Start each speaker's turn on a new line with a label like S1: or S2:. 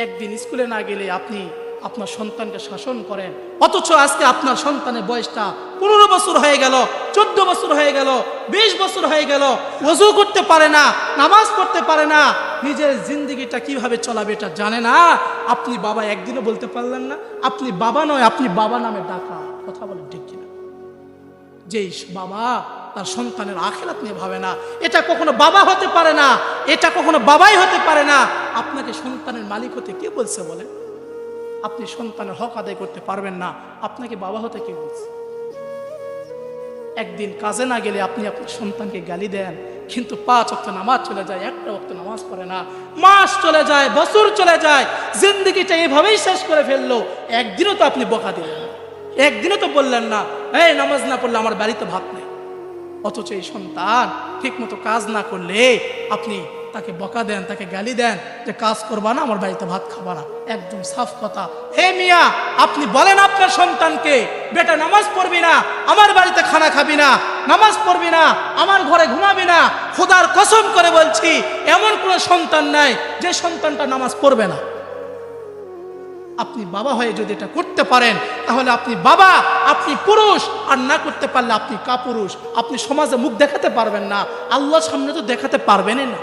S1: একদিন স্কুলে না গেলে আপনি আপনার সন্তানকে শাসন করেন, অথচ আজকে আপনার সন্তানের বয়সটা 15 বছর হয়ে গেল, 14 বছর হয়ে গেল, 20 বছর হয়ে গেল, ওযু করতে পারে না, নামাজ পড়তে পারে না, নিজের জিন্দেগিটা কিভাবে চলাবে এটা জানে না। আপনি বাবা একদিনও বলতে পারলেন না? আপনি বাবা নয়, আপনি বাবা নামে ডাকা। কথা বলেন ঠিক কিনা? যেই বাবা তার সন্তানের আখিরাত নিয়ে ভাবে না, এটা কখনো বাবা হতে পারে না, এটা কখনো বাবাই হতে পারে না। আপনাকে সন্তানের মালিক হতে কে বলছে বলে? আপনি সন্তানের হক আদায় করতে পারবেন না, আপনাকে বাবা হতে কে বলছে? একদিন কাজে না গেলে আপনি আপনার সন্তানকে গালি দেন, কিন্তু 5 ওয়াক্ত নামাজ চলে যায়, একটা ওয়াক্ত নামাজ পড়ে না, মাস চলে যায়, বছর চলে যায়, জিন্দেগিটা এইভাবেই শেষ করে ফেললো। একদিনও তো আপনি বকা দিলেন না, একদিনও তো বললেন না এই নামাজ না পড়লে আমার বাড়িতে ভাত নেই। অথচ এই সন্তান ঠিক মতো কাজ না করলে আপনি তাকে বকা দেন, তাকে গালি দেন যে কাজ করবা না, আমার বাড়িতে ভাত খাবা না। একদম সাফ কথা। হে মিয়া, আপনি বলেন আপনার সন্তানকে, বেটা নামাজ পড়বি না, আমার বাড়িতে খানা খাবি না, নামাজ পড়বি না, আমার ঘরে ঘুমাবি না। খোদার কসম করে বলছি, এমন কোনো সন্তান নাই যে সন্তানটা নামাজ পড়বে না। আপনি বাবা হয়ে যদি এটা করতে পারেন তাহলে আপনি বাবা, আপনি পুরুষ। আর না করতে পারলে আপনি কাপুরুষ। আপনি সমাজে মুখ দেখাতে পারবেন না, আল্লাহর সামনে তো দেখাতে পারবেনই না।